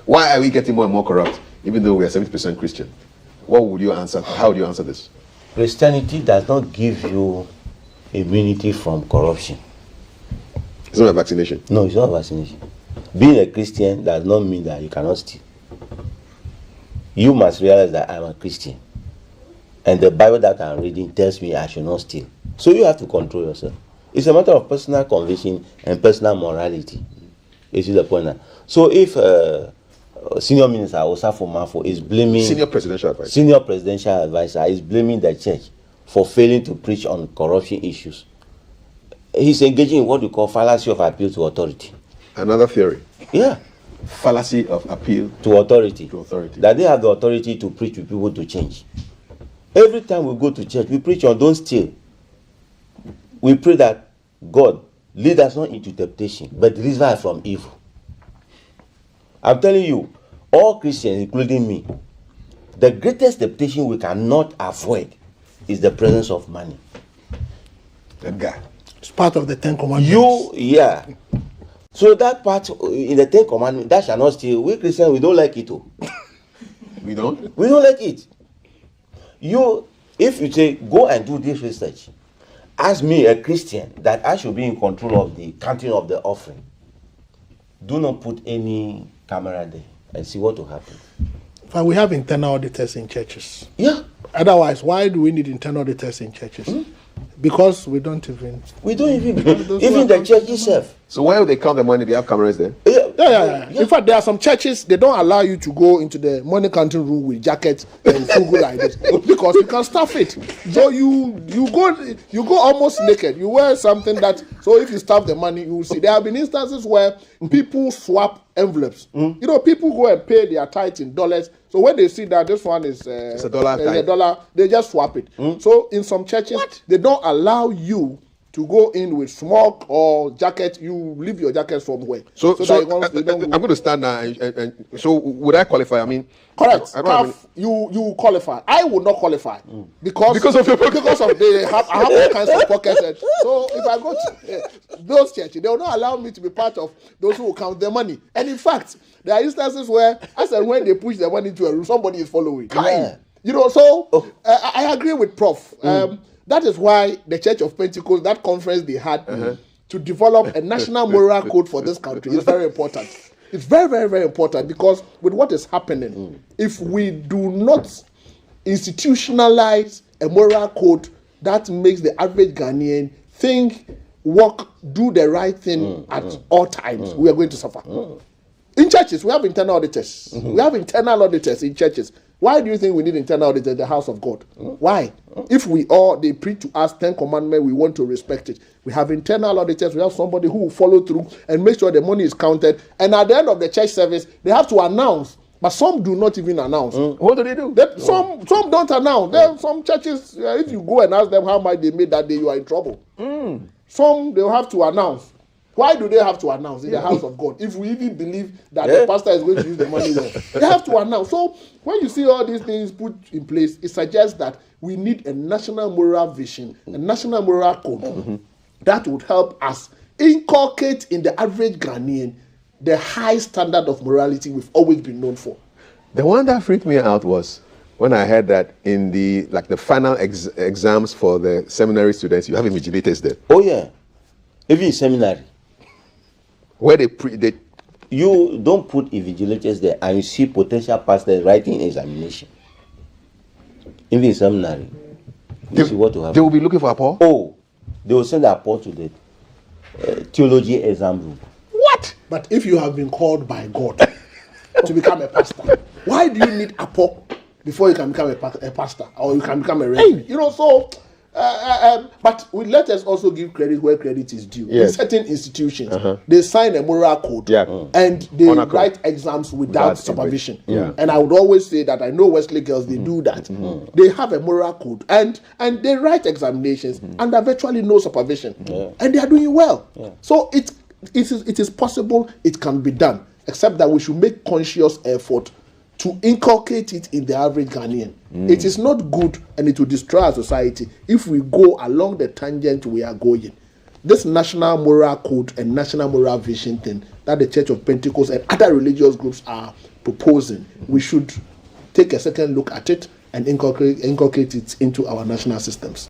Why are we getting more and more corrupt, even though we are 70% Christian? What would you answer? How would you answer this? Christianity does not give you immunity from corruption. It's not a vaccination. No, it's not a vaccination. Being a Christian does not mean that you cannot steal. You must realize that I'm a Christian. And the Bible that I'm reading tells me I should not steal. So you have to control yourself. It's a matter of personal conviction and personal morality. You see the point now? So if Senior Minister Osafo Mafo is blaming... Senior Presidential Advisor. Senior Presidential Advisor is blaming the church for failing to preach on corruption issues. He's engaging in what we call fallacy of appeal to authority. Another theory. Yeah. Fallacy of appeal to authority. To authority. That they have the authority to preach to people to change. Every time we go to church, we preach on don't steal. We pray that God lead us not into temptation, but deliver us from evil. I'm telling you, all Christians, including me, the greatest temptation we cannot avoid is the presence of money. That guy. It's part of the 10 Commandments. Yeah. So that part in the 10 Commandments, that shall not steal. We Christians, we don't like it. We don't? We don't like it. If you say, go and do this research, ask me, a Christian, that I should be in control of the counting of the offering. Do not put any camera there and see what will happen. But we have internal auditors in churches. Yeah. Otherwise, why do we need internal auditors in churches? Because we don't even the church itself. So why would they count the money if they have cameras there? Yeah. In fact, there are some churches, they don't allow you to go into the money counting room with jackets and fugu like this because you can stuff it. So you go almost naked. You wear something that, so if you stuff the money, you will see. There have been instances where people swap envelopes. People go and pay their tithe in dollars. So when they see that this one is it's a dollar, they just swap it. So in some churches, they don't allow you to go in with smock or jacket. You leave your jacket somewhere. So I'm going to stand now. And so would I qualify? I mean, correct. You qualify. I would not qualify because of I have all kinds of pockets. So if I go to those churches, they will not allow me to be part of those who will count their money. And in fact, there are instances where, as and when they push their money into a room, somebody is following. Yeah. I agree with Prof. That is why the Church of Pentecost, that conference they had to develop a national moral code for this country is very important. It's very, very, very important because with what is happening, if we do not institutionalize a moral code that makes the average Ghanaian think, walk, do the right thing at all times, we are going to suffer. In churches, we have internal auditors. We have internal auditors in churches. Why do you think we need internal auditors in the house of God? Why? If they preach to us 10 commandments, we want to respect it. We have internal auditors. We have somebody who will follow through and make sure the money is counted. And at the end of the church service, they have to announce. But some do not even announce. What do they do? Some don't announce. There are some churches, if you go and ask them how much they made that day, you are in trouble. Some, they'll have to announce. Why do they have to announce in the house of God? If we even believe that the pastor is going to use the money well, they have to announce. So when you see all these things put in place, it suggests that we need a national moral vision, a national moral code that would help us inculcate in the average Ghanaian the high standard of morality we've always been known for. The one that freaked me out was when I heard that in the final exams for the seminary students, you have invigilators there. Oh yeah, even in seminary. Where you don't put invigilators there and you see potential pastors writing examination. Even in seminary, you see what will happen. They will be looking for a Paul? Oh, they will send a Paul to the theology exam room. What? But if you have been called by God to become a pastor, why do you need a Paul before you can become a pastor or you can become a reverend? But let us also give credit where credit is due. Yes. In certain institutions, they sign a moral code and they write exams without supervision. And I would always say that I know Wesley girls, they do that. They have a moral code and they write examinations under virtually no supervision. And they are doing well. So it is possible, it can be done, except that we should make conscious effort to inculcate it in the average Ghanaian. It is not good and it will destroy our society if we go along the tangent we are going. this national moral code and national moral vision thing that the Church of Pentecost and other religious groups are proposing, we should take a second look at it and inculcate it into our national systems.